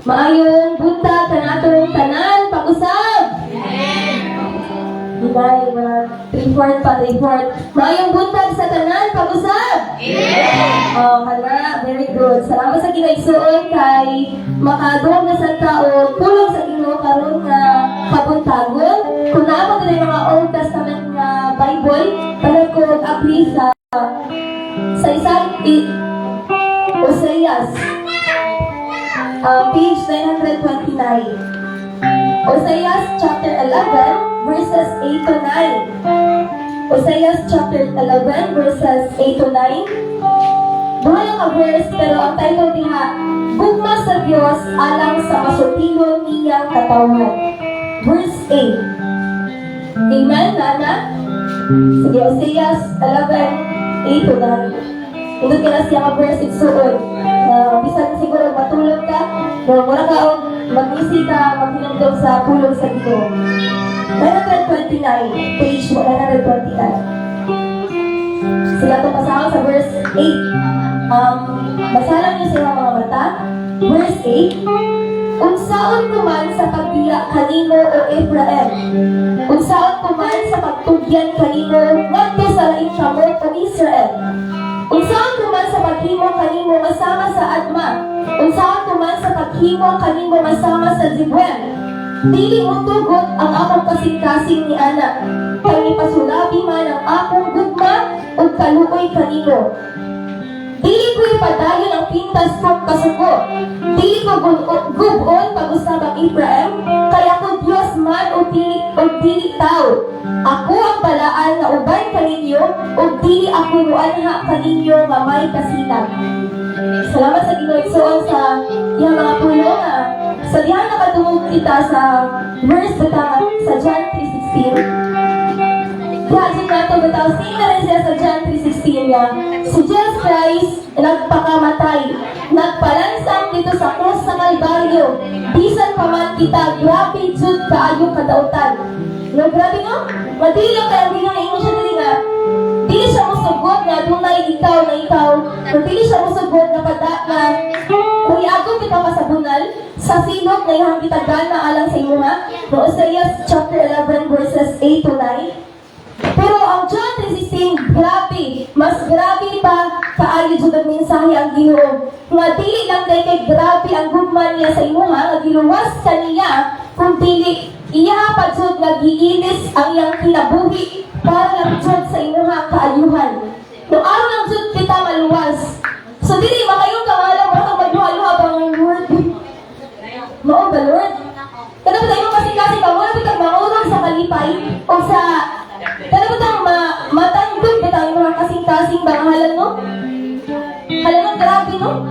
Maayon buntag kanatong tanan pag-usab. Hinay, mga 3-4 pa, 3-4. Maayong buntag sa tanan, pag-usab! Oh, hala, very good. Salamat sa ginaigsuon kay makadong na sa tao, pulong sa Ginoo karon nga kabuntagon. Kung naamon na mga Old Testament nga Bible, para ko mag-apply sa isang Oseas, page 929. Oseas chapter 11, verses 8 to 9. Oseas chapter 11, verses 8 to 9. Buhay ang verse, pero ang title niya, Gugma sa Diyos alang sa masultigon niyang katawan. Verse 8. Amen, Nana? Sige, Oseas 11, 8 to 9. Ito kina siya ka verse igsuon. Bisan siguro matulog ka, mura ka o mag-isi ka, maghinagdog sa pulong sa Ginoo. 929, page 129. Sila itong pasakal sa verse 8. Basahan niyo sa mga mata. Verse 8. Unsaon kuman sa pagbiya kanino o Ephraim, unsaon kuman sa pagtugyan kanino ngadto sa laing kamot o Israel. Unsaon kuman sa paghimo kanimo masama sa Adma, unsaon kuman sa paghimo kanimo masama sa Zibwen. Dili mo tugot ang akong kasing-kasing ni anak, kay ipasulabi man ang akong gugma ug kaluoy kanimo. Dili ko ipadayon ang pintas kong kasuko, dili ko gubon pag-usab ang Ephraim, kay ako Dios man o dili tao. Ako ang balaan na uban kaninyo o dili ako muanha kaninyo nga may kasinag. Salamat sa Ginoo sa iyang mga pulong. Sa dihan nakatungog kita sa verse bitaw sa John 3:16. Diyan nato bitaw sino rin siya sa John 3:16 nga si Jesus Christ nagpakamatay, nagpalansang dito sa krus sa Kalbaryo. Bisan pa man kita grabe jud kaayo kadautan. No, grabe no? Madili lang kaya ginang siya dili nga. Dili siya musugod na dunay ikaw na ikaw. Dili siya musugod na pada na kung iagod kita masabunal sa silog na iyang kita gana alang sa imo ha. No, Oseas chapter 11 verses 8 to 9. Pero ang John 3:16, grabe, mas grabe pa kaayo jud ang mensahe ang Ginoo. Nga dili lang kay grabe ang gugman niya sa imo ha, nga giluwas kaniya kung dili iya pa jud nga giilis ang iyang kinabuhi para lang jud sa imo ha kaayuhan. No aron lang jud kita maluwas. So dili makayo ka nga lang mo magluha-luha bang word. Mao ba Lord? Kada ba tayo kasi ba wala bitag maurog sa kalipay o sa kada ba tang matandog ba tayo mga kasing-kasing bangalan no? Halang grabe no?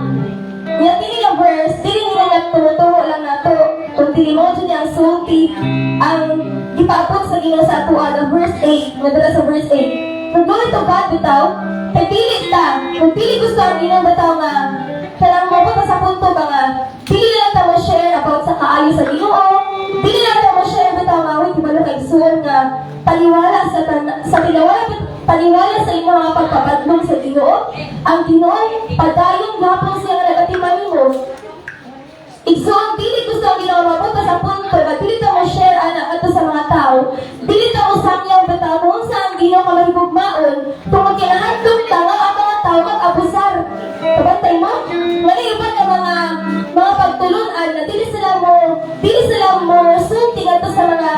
Nga dili lang verse, dili nila nagtutuho lang nato. Kung dili mo dyan yung sulti ang ipapot sa Ginoo sa ato ang verse 8, nadala sa verse 8. Kung doon ito ba bitaw, kay dili ta, kung dili gusto ang Ginoo bitaw nga kanang mabot sa punto ba nga dili lang ta mo share about sa kaayo sa Ginoo, dili lang ta mo share bitaw nga wait ibalo kay suon nga paniwala paniwala sa imo mga pagpabadlong sa Ginoo. Ang Ginoo padayon gapon siya nga nagatiman nimo. Igsoon dili gusto ang Ginoo mabot sa punto nga dili ta mo share ana ato sa mga tao, dili ta mo samyaw bitaw kung sa ang Ginoo ka mahigugmaon tungod kay nahandog ta nga ang mga tao mag-abusar. Kabantay mo? Wala iban nga mga pagtulunan na dili sila mo sulti ato sa mga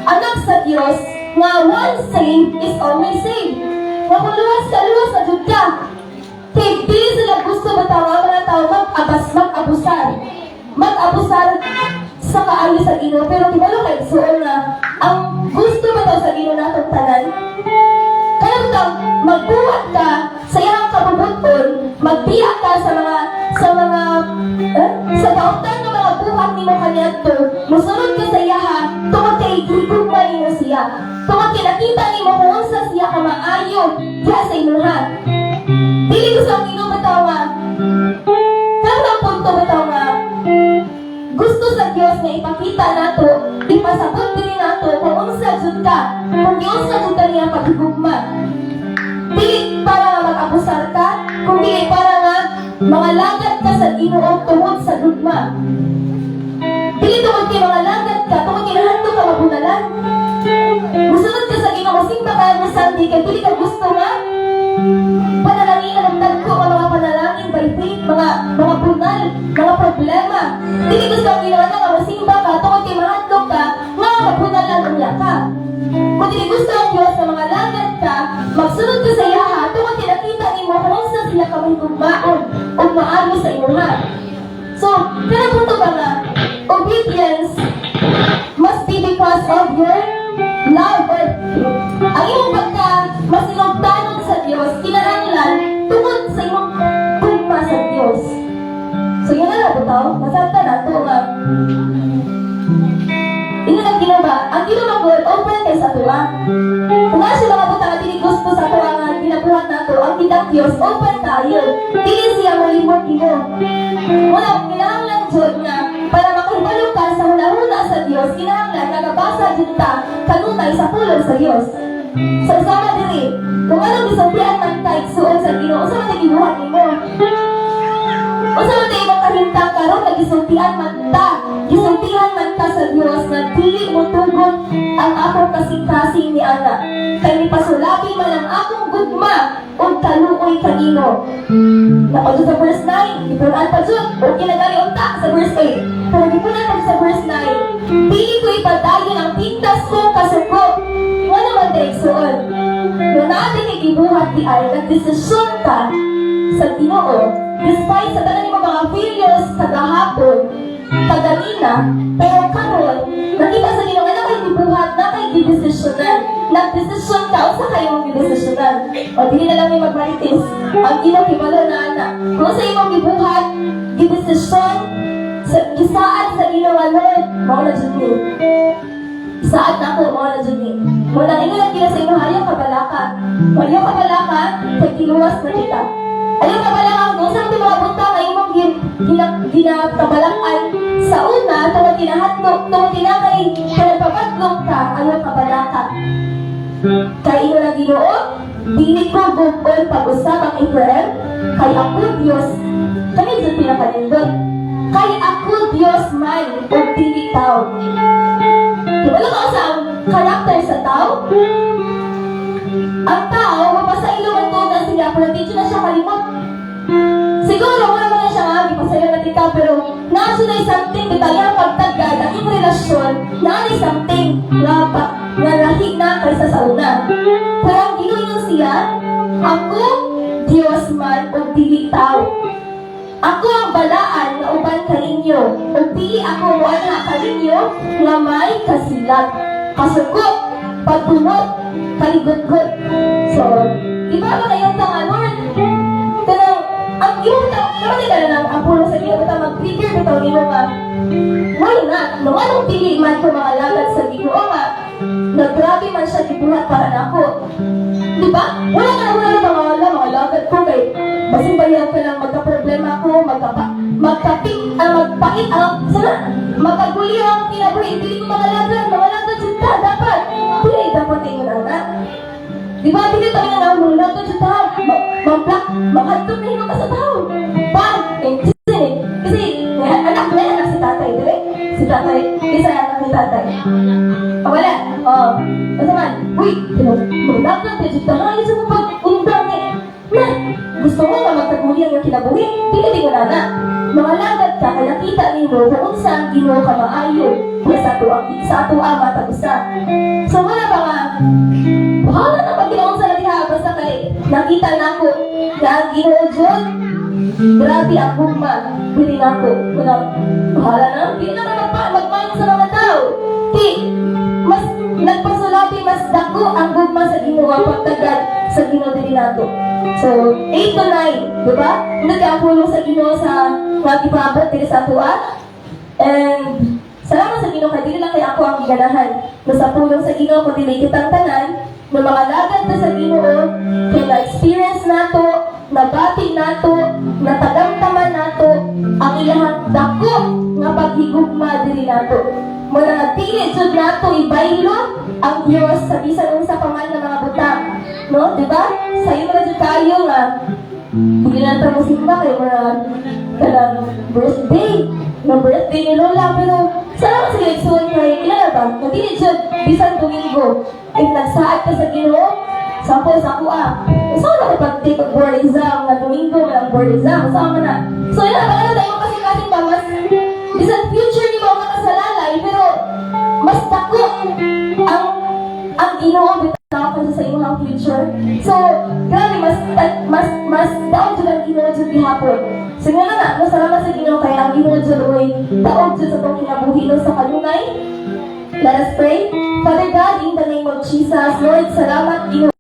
anak sa Dios nga once saved is always saved. Nga kung luwas na jud ka. Dili sila gusto bitaw ang mga tao mag-abusar sa kaayo sa Ginoo. Pero kibalo kay suon nga ang gusto bitaw sa Ginoo natong tanan. Kaya bitaw magbuhat ka sa iyang kabubuton, magbiya ka sa dautan ng mga buhat nimo kaniadto. Musunod ka sa iya ha, tungod kay gigugma nimo siya. Tungod kay nakita nimo kung unsa siya ka maayo diha sa imuha. Dili ko sa Ginoo bitaw nga. Kanang punto bitaw nga. Gusto sa Dios na ipakita nato, ipasabot din nato kung unsa jud ka, kung unsa jud ka niya paghigugma. Dili para nga mag-abusar ka, kundi para nga mga lagat ka sa Ginoo tungod sa gugma. tungod kay mga langit ka, tungod kay nahanto ka mabunalan. Musunod ka sa Ginoo, simba ka na Sunday, kay pili ka gusto nga. Panalangin ang tagko, mga panalangin by faith, mga bunal, mga problema. Dili gusto ang Ginoo na nga musimba ka, tungod kay mahanto ka, nga mabunalan unya ka. Kung dili gusto ang Diyos na mga langit ka, magsunod ka sa iyaha, tungod kay nakita ni mo kung saan sila kami gugmaon o maano sa imuha. So, kaya punto ba nga, obedience must be because of your love or ang iyong pagka masinugtanon sa Diyos, kinahanglan tungod sa iyong tugma sa Diyos. So, yun na lang butaw, masarta na ito nga. Ino lang ginaba, ang ginaba God, open kay sa tuwa. Kung nga siya mga butang at hindi gusto sa tuwa nga ginabuhat na ito, ang kitang Diyos, open tayo. Dili siya malimot ino. Wala, kinahanglan Diyos nga, para makahibalo ka sa hula-hula sa Diyos, kinahanglan, nagabasa dyan ta, kanunay sa pulong sa Diyos. So, sama diri, kung anong gisabihan man tayo suon sa Ginoo, sa mga gibuhat ni mo. O sa mga tayo makahintang karon, nagisultihan man ta, gisultihan man ta sa Diyos, na dili mo tugon ang akong kasing-kasing ni Ana. Kaya ni pasulabi man ang akong gugma, o kaluoy kanino. Napagod sa verse 9, ipunan pa dyan, o kinagali unta sa verse 8. Pero ipunan pa sa verse 9, pili ko ipadayon ang tintas ko kasuko. Nga naman direksyon. Nung natin igibuhat di ay, nagdesisyon ka sa Ginoo, despite sa tanan mo mga failures kagahapon, kaganina, pero karon, nakita sa Ginoo na kay gibuhat, na kay gidesisyonan. Nagdesisyon ka, o sa kayo mong gidesisyonan. O dili na lang may magmaritis. Ang Ginoo kibalo na anak. Kung sa imong gibuhat, gidesisyon, gisaad sa Ginoo Lord, mao na jud ni. Isaad na ako, mao na jud ni. Muna ingon lang kila sa imong ayaw kabalaka. Ayaw kabalaka, kay kiluwas na kita. Ayaw kabalaka, kung saan ito mga punta na imong ginakabalakan sa una, tungod tinahatlog, tungod tinakay, pinagpapatlog ka, ayaw kabalaka. Kaya ino na Ginoo, dili ko gugol pag-usap ang Israel, kay ako Diyos, kami dyan pinakalindot. Kay ako Diyos man, o dili tao. Wala ka sa karakter sa tao? Ang tao, mapasailo man to na siya, pero di na siya kalimot. Siguro, wala mo na siya nga, ipasailo natin ka, pero nasa na something, detayang pagtagad, ang iyong relasyon, na something, na lahig na kaysa sa una. Pero ang ginuin siya, ako, Diyos man, o dili tao. Ako ang balaan na uban kaninyo, o dili ako wala kaninyo, nga may kasilat, kasukot, pagtunod, kaligot-got. So, di ba ba kayong tanga, Lord? Kanang, ang iyong tanga, karami ka na lang, ang pulo sa Ginoo, bata mag-trigger, bitaw nimo nga, why not? Nung anong pili man ko mga lagat sa Ginoo nga, naggrabe man siya dibuhat para na ako. Di ba? Wala ka na mga lagat ko kay basin bayan ko lang magka-problema ako, magpait magkaguli ang kinabuhi, hindi ko mga lagat sita, dapat. Hindi, dapat tingin na. Di ba, hindi tayo na mga lagat sita, maghantog na hinong ka sa tao. Pag, kasi, anak si tatay, di ba? Si tatay, isa anak ni tatay. Wala, basta man, uy, lagat, sita, ngayon sa pag-undang na, gusto mo nga magkaguli ang iyong kinabuhi, hindi ko na. Mga lagat ka, kaya nakita ninyo kung saan Ginoo ka maayo sa ato ama tagusa. So wala ba nga, bahala na pag ginaon sa natiha, basta kay nakita na ako na ang Ginoo Diyos, grabe ang gugma, pili na ako. Bahala na, hindi na magmahal sa mga tao. Mas nagpasulabi, mas dako ang gugma sa Ginoo ang pagtagad sa Ginoo din nato. So, 8 to 9, diba? Nagkapulong sa Ginoo sa mag-ibabot dito sa tuwa. And, salamat sa Ginoo, kaya dili lang kaya ako ang giganahan. Nasa pulong sa Ginoo, kung dili kitang tanan, ng mga lagat na sa Ginoo, kaya na-experience nato, nabating nato, natagamtaman nato, ang ilahang dako nga paghigugma dili nato. Muna nagpili, jud nato, ibaylo ang Diyos sa bisan unsa pa man ng mga butang. No? Diba? Sa'yo mga dyan kayo nga, hindi na natin simba kayo mga birthday ni Lola, pero Salamat sa eleksyon kay kilala ba? Nagdili dyan, bisan Domingo. If nagsaad ka sa Ginoo, sampo sa kuha. So, na pag-take of board exam na Domingo, walang board exam. Sama na. So, yun na, baka na tayo kasi kasing ba, mas bisan future ni mo makasalalay, pero mas dako ang Ginoo bitaw sa imong future. So, grabe, mas daog dyan ang Ginoo dyan gihapon. So, nga na, salamat sa Ginoo kaya ang Ginoo dyan ay daog dyan sa itong kinabuhi sa kanunay. Let us pray. Father God, in the name of Jesus, Lord, salamat Ginoo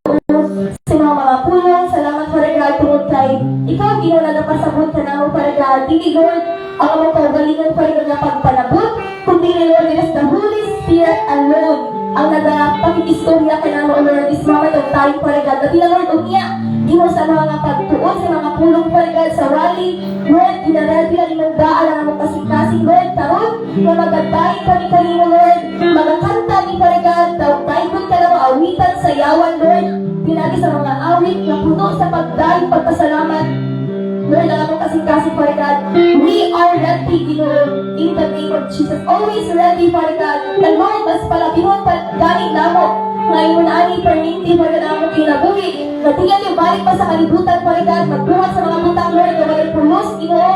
sa mga pulong. Salamat, Father God, tungod kay ikaw, Ginoo, na napasabot ka na mo, Father God. Dili, Lord, ang among kaugalingan, Father God, na pagpanabot, kundi, Lord, it is the Holy Spirit alone ang nagpakikistorya ka na mo, Lord, this moment of time, Father God. Dati na, Lord, umiya, Ginoo, sa mga pagtuon, sa mga pulong, Father God, sa rally, Lord, ginarati na limang daan ang among kasing-kasing, Lord, karon na magagdahin pa ni kanino, Lord, magakanta ni Father God, daigod ka na mo, awitan sa yawan, Lord, pinagi sa mga awit na puno sa pagdahil, pagpasalamat, Lord, ang among kasing-kasing, Father God, we are ready, Ginoo, in the name of Jesus, always ready, Father God, and Lord, mas palabihon pa galing namo, ngayon ani perminti, Father God, ang among kinabuhi, natingnan yung balik pa sa kalibutan, Father God, magbuhat sa mga butang, Lord, na walang pulos, Ginoo,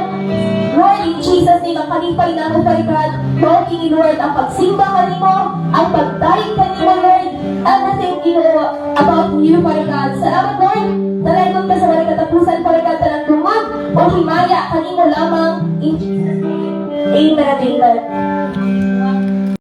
Lord, in Jesus' name, ang kalipay na mo, Father God, mawagin, Lord, ang pagsimba ka nimo, ang pagdahin ka nimo, Lord, everything, Ginoo, about you, Father God. Salamat, Lord, nalagon ka sa walang katapusan, Father God, talang tungod, o himaya, kanimo lamang, in Jesus' name, amen and amen.